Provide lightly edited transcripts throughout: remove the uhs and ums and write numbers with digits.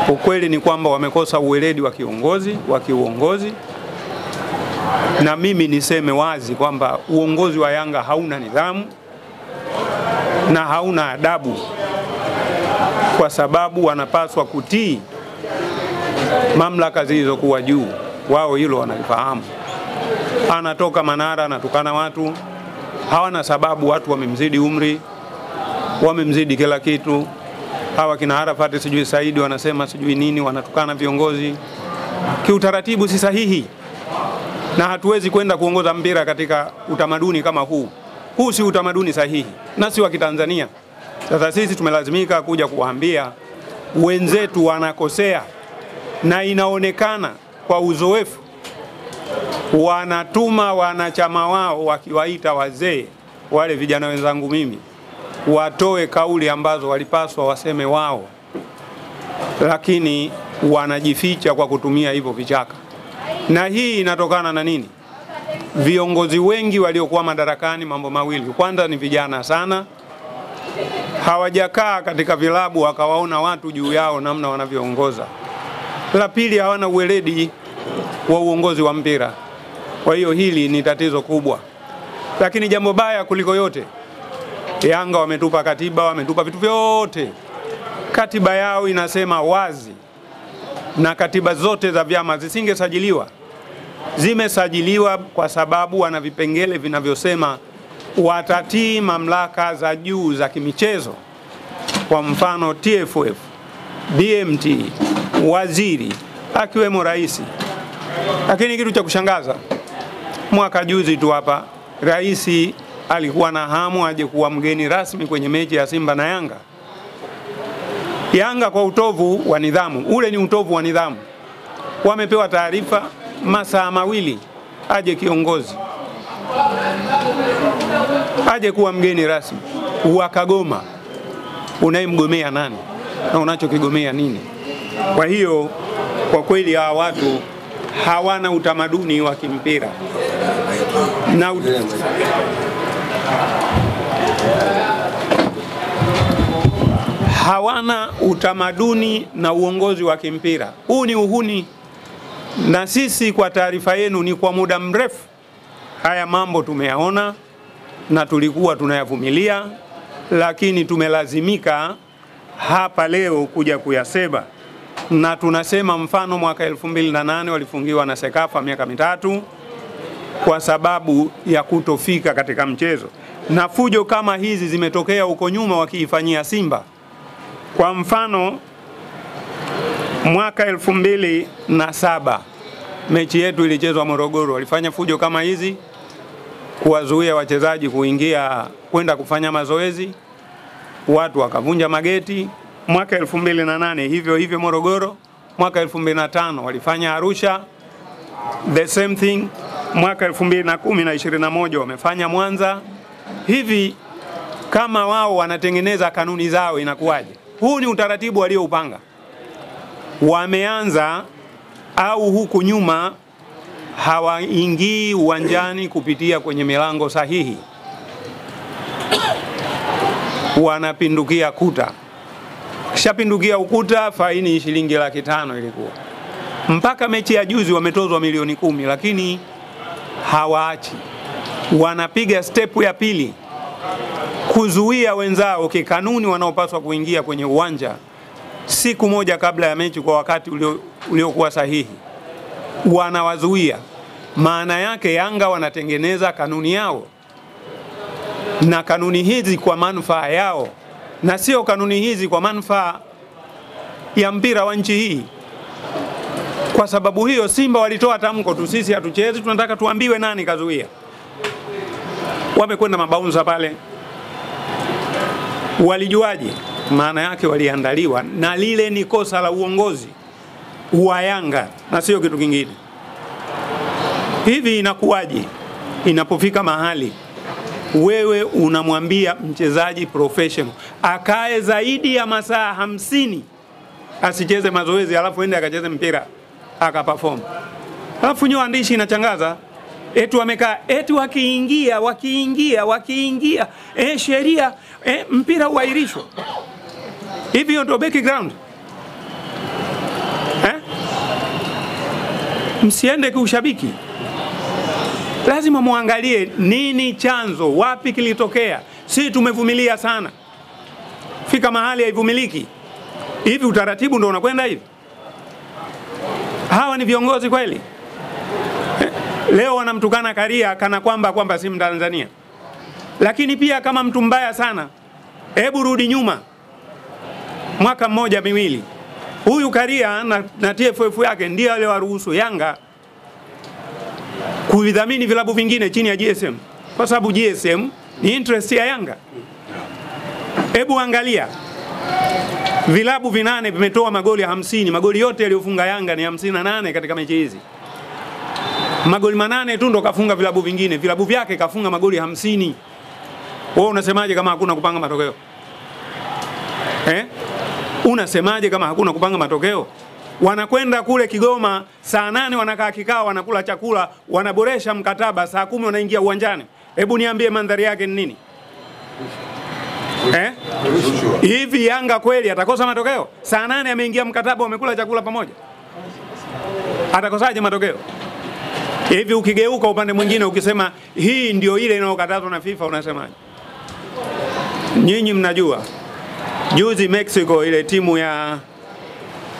Ukweli ni kwamba wamekosa uweledi wa kiuongozi, na mimi niseme wazi kwamba uongozi wa Yanga hauna nidhamu na hauna adabu, kwa sababu wanapaswa kutii mamlaka zilizokuwa juu. Wao hilo wanalifahamu. Anatoka Manara anatukana watu, hawana sababu. Watu wamemzidi umri, wamemzidi kila kitu. Hawa kina Arafat sijui Saidi wanasema sijui nini, wanatukana viongozi. Kiutaratibu si sahihi, na hatuwezi kwenda kuongoza mpira katika utamaduni kama huu. Huu si utamaduni sahihi, na si wa Kitanzania. Sasa sisi tumelazimika kuja kuwaambia wenzetu wanakosea, na inaonekana kwa uzoefu wanatuma wanachama wao wakiwaita wazee, wale vijana wenzangu mimi, watoe kauli ambazo walipaswa waseme wao, lakini wanajificha kwa kutumia hivyo vichaka. Na hii inatokana na nini? Viongozi wengi waliokuwa madarakani, mambo mawili. Kwanza ni vijana sana, hawajakaa katika vilabu wakawaona watu juu yao namna wanavyoongoza. La pili, hawana uweledi wa uongozi wa mpira. Kwa hiyo hili ni tatizo kubwa. Lakini jambo baya kuliko yote, Yanga wametupa katiba, wametupa vitu vyote. Katiba yao inasema wazi, na katiba zote za vyama zisingesajiliwa. Zimesajiliwa kwa sababu wana vipengele vinavyosema watatii mamlaka za juu za kimichezo. Kwa mfano TFF, BMT, waziri, akiwemo rais. Lakini kitu cha kushangaza, mwaka juzi tu hapa rais alikuwa na hamu aje kuwa mgeni rasmi kwenye mechi ya Simba na Yanga. Yanga kwa utovu wa nidhamu, ule ni utovu wa nidhamu, wamepewa taarifa masaa mawili aje kiongozi, aje kuwa mgeni rasmi, wakagoma. Unayemgomea nani na unachokigomea nini? Kwa hiyo kwa kweli hawa watu hawana utamaduni wa kimpira na hawana utamaduni na uongozi wa kimpira. Huu ni uhuni, na sisi kwa taarifa yenu ni kwa muda mrefu haya mambo tumeyaona na tulikuwa tunayavumilia, lakini tumelazimika hapa leo kuja kuyasema. Na tunasema mfano mwaka 2008 walifungiwa na Sekafa miaka 3 kwa sababu ya kutofika katika mchezo. Na fujo kama hizi zimetokea huko nyuma wakiifanyia Simba. Kwa mfano mwaka 2007 mechi yetu ilichezwa Morogoro, walifanya fujo kama hizi kuwazuia wachezaji kuingia kwenda kufanya mazoezi, watu wakavunja mageti. Mwaka 2008 hivyo hivyo Morogoro. Mwaka 2005 walifanya Arusha, the same thing. Mwaka 2010 na 2021 wamefanya Mwanza. Hivi kama wao wanatengeneza kanuni zao inakuwaje? Huu ni utaratibu walioupanga. Wameanza au huku nyuma hawaingii uwanjani kupitia kwenye milango sahihi, wanapindukia kuta. Kishapindukia ukuta, faini shilingi 500,000 ilikuwa. Mpaka mechi ya juzi wametozwa milioni 10, lakini hawaachi. Wanapiga step ya pili kuzuia wenzao kikanuni wanaopaswa kuingia kwenye uwanja siku moja kabla ya mechi kwa wakati uliokuwa sahihi. Wanawazuia. Maana yake Yanga wanatengeneza kanuni yao, na kanuni hizi kwa manufaa yao, na sio kanuni hizi kwa manufaa ya mpira wa nchi hii. Kwa sababu hiyo Simba walitoa tamko tu, sisi hatuchezi, tunataka tuambiwe nani kazuia. Wamekwenda mabaunza pale. Walijuaje? Maana yake waliandaliwa, na lile ni kosa la uongozi wa Yanga na sio kitu kingine. Hivi inakuwaje inapofika mahali wewe unamwambia mchezaji professional akae zaidi ya masaa 50 asicheze mazoezi, alafu ende akacheze mpira akaperform? Alafu nyo andishi inachangaza eti wamekaa, eti wakiingia sheria mpira uahirishwe. Hivi ndio background. Msiende kiushabiki. Lazima muangalie nini chanzo, wapi kilitokea. Si tumevumilia sana. Fika mahali haivumiliki. Hivi utaratibu ndio unakwenda hivi? Hawa ni viongozi kweli? Leo wanamtukana Karia kana kwamba si Mtanzania. Lakini pia kama mtu mbaya sana, hebu rudi nyuma. Mwaka mmoja miwili. Huyu Karia na TFF yake ndiye wale waruhusu Yanga kuidhamini vilabu vingine chini ya GSM. Kwa sababu GSM ni interest ya Yanga. Hebu angalia. Vilabu 8 vimetoa magoli 50. Magoli yote yaliyofunga Yanga ni 58 katika mechi hizi. Magoli 8 tu ndo kafunga vilabu vingine. Vilabu vyake kafunga magoli 50. Wewe unasemaje kama hakuna kupanga matokeo? Unasemaje kama hakuna kupanga matokeo? Wanakwenda kule Kigoma saa 8 wanakaa kikao, wanakula chakula, wanaboresha mkataba, saa 10 wanaingia uwanjani. Hebu niambie mandhari yake ni nini? Hivi Yanga kweli atakosa matokeo? Saa 8 ameingia mkataba, wamekula chakula pamoja. Atakosaje matokeo? Hivi ukigeuka upande mwingine ukisema hii ndio ile inayokatazwa na FIFA, unasemaje? Nyinyi mnajua juzi Mexico ile timu ya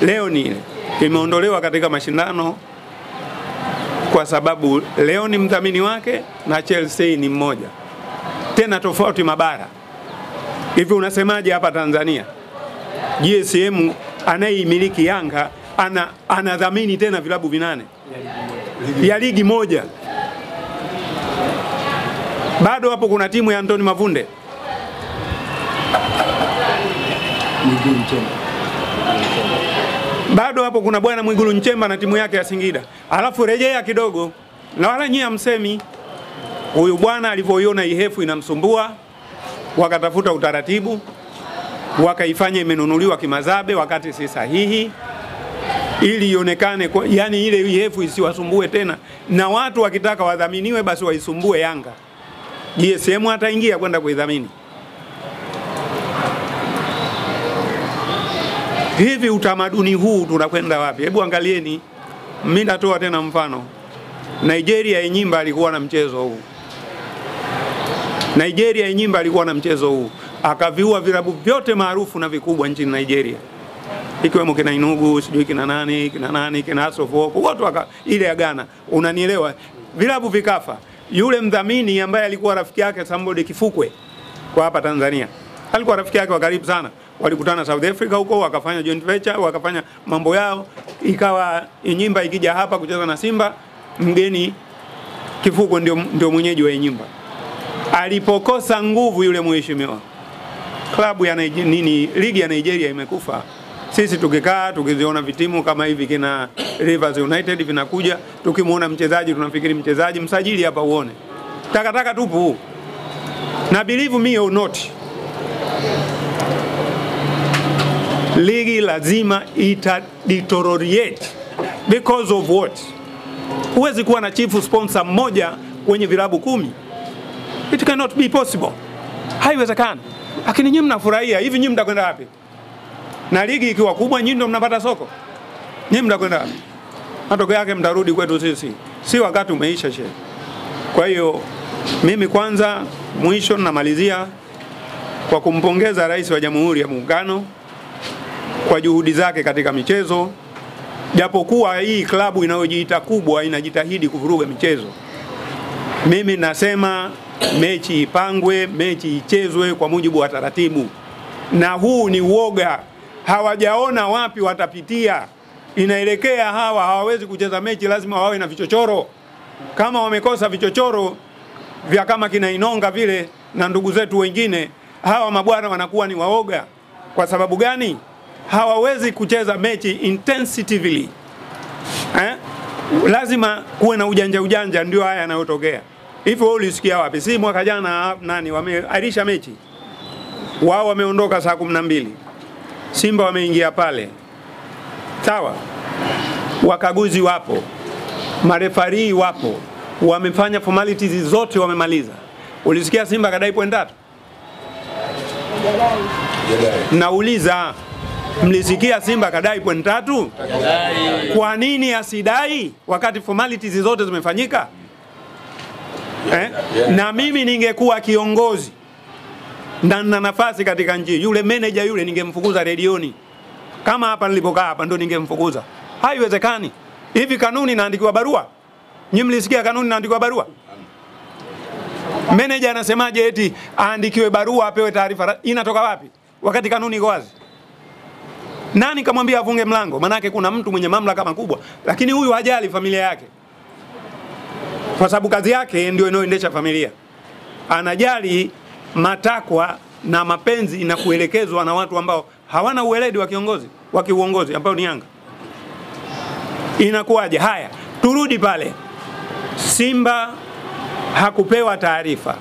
Leoni imeondolewa katika mashindano kwa sababu Leoni mdhamini wake na Chelsea ni mmoja. Tena tofauti mabara. Hivi unasemaje hapa Tanzania? GSM anayeimiliki Yanga anadhamini tena vilabu 8 ya ligi moja. Bado hapo kuna timu ya Antoni Mavunde. Bado hapo kuna bwana Mwigulu Nchemba na timu yake ya Singida. Alafu rejea kidogo, na wala nyinyi hamsemi huyu bwana alivyoiona Ihefu inamsumbua, wakatafuta utaratibu, wakaifanya imenunuliwa kimazabe wakati si sahihi, ili ionekane yani ile Ihefu isiwasumbue tena, na watu wakitaka wadhaminiwe basi waisumbue Yanga. GSM ataingia kwenda kuidhamini. Hivi utamaduni huu tunakwenda wapi? Hebu angalieni. Mimi natoa tena mfano. Nigeria Enyimba alikuwa na mchezo huu. Nigeria Enyimba alikuwa na mchezo huu. Akaviua vilabu vyote maarufu na vikubwa nchini Nigeria. Ikiwemo kina Inugu, sijui kina nani, kina Asofo, wote ile ya Ghana. Unanielewa? Vilabu vikafa. Yule mdhamini ambaye alikuwa rafiki yake Sambode Kifukwe kwa hapa Tanzania. Alikuwa rafiki yake wa karibu sana. Walikutana South Africa huko, wakafanya joint venture, wakafanya mambo yao. Ikawa Enyimba ikija hapa kucheza na Simba, mgeni Kifukwe ndio mwenyeji wa Enyimba. Alipokosa nguvu yule mheshimiwa, klabu ya ligi ya Nigeria imekufa. Sisi tukikaa tukiziona vitimu kama hivi kina Rivers United vinakuja, tukimuona mchezaji tunafikiri mchezaji, msajili hapa uone. Takataka tupu. Na believe me or not, ligi lazima ita deteriorate because of what? Huwezi kuwa na chief sponsor mmoja kwenye vilabu 10. It cannot be possible. Haiwezekani. Lakini nyinyi mnafurahia. Hivi nyinyi mtakwenda wapi? Na ligi ikiwa kubwa nyinyi ndio mnapata soko. Nyinyi mtakwenda wapi? Matokeo yake mtarudi kwetu sisi. Si wakati umeisha shehe. Kwa hiyo mimi kwanza mwisho namalizia kwa kumpongeza Rais wa Jamhuri ya Muungano kwa juhudi zake katika michezo. Japokuwa hii klabu inayojiita kubwa inajitahidi kuvuruga michezo. Mimi nasema mechi ipangwe, mechi ichezwe kwa mujibu wa taratibu. Na huu ni uoga. Hawajaona wapi watapitia. Inaelekea hawa hawawezi kucheza mechi, lazima wawe na vichochoro. Kama wamekosa vichochoro vya kama kina Inonga vile na ndugu zetu wengine, hawa mabwana wanakuwa ni waoga. Kwa sababu gani? Hawawezi kucheza mechi intensively. Lazima kuwe na ujanja, ndio haya yanayotokea. Hivyo wewe ulisikia wapi? Si mwaka jana wameahirisha mechi. Wao wameondoka saa 12. Simba wameingia pale. Sawa? Wakaguzi wapo. Marefari wapo. Wamefanya formalities zote wamemaliza. Ulisikia Simba kadai point 3? Nauliza Mlisikia Simba kadai point 3? Kwa nini asidai wakati formalities zote zimefanyika? Na mimi ningekuwa kiongozi na nafasi katika nchi, yule manager yule ningemfukuza redioni. Kama hapa nilipokaa hapa ndo ningemfukuza. Haiwezekani. Hivi kanuni inaandikiwa barua? Nyinyi mlisikia kanuni inaandikiwa barua? Manager anasemaje eti aandikiwe barua apewe taarifa? Inatoka wapi? Wakati kanuni iko wazi. Nani kamwambia afunge mlango? Manake kuna mtu mwenye mamlaka makubwa, lakini huyu hajali familia yake. Kwa sababu kazi yake ndio inayoendesha familia. Anajali matakwa na mapenzi na kuelekezwa na watu ambao hawana uweledi wa kiongozi, wa kiuongozi ambao ni Yanga. Inakuwaje? Haya, turudi pale. Simba hakupewa taarifa.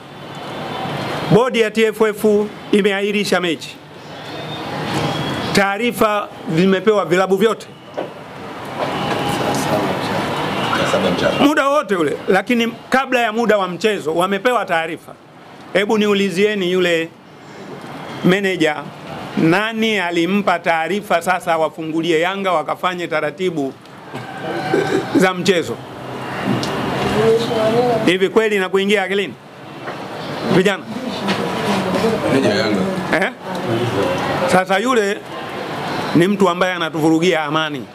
Bodi ya TFF imeahirisha mechi. Taarifa zimepewa vilabu vyote muda wote ule, lakini kabla ya muda wa mchezo wamepewa taarifa. Hebu niulizieni yule manager, nani alimpa taarifa sasa wafungulie Yanga wakafanye taratibu za mchezo? Hivi kweli na kuingia akilini vijana? Sasa yule ni mtu ambaye anatuvurugia amani,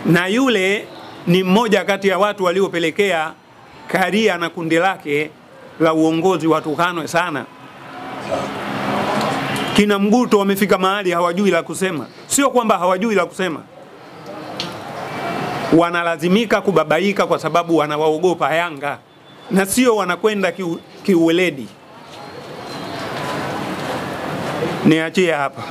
na yule ni mmoja kati ya watu waliopelekea Karia na kundi lake la uongozi watukanwe sana. Kina Mguto wamefika mahali hawajui la kusema. Sio kwamba hawajui la kusema, wanalazimika kubabaika kwa sababu wanawaogopa Yanga, na sio wanakwenda kiuweledi. Niachie hapa.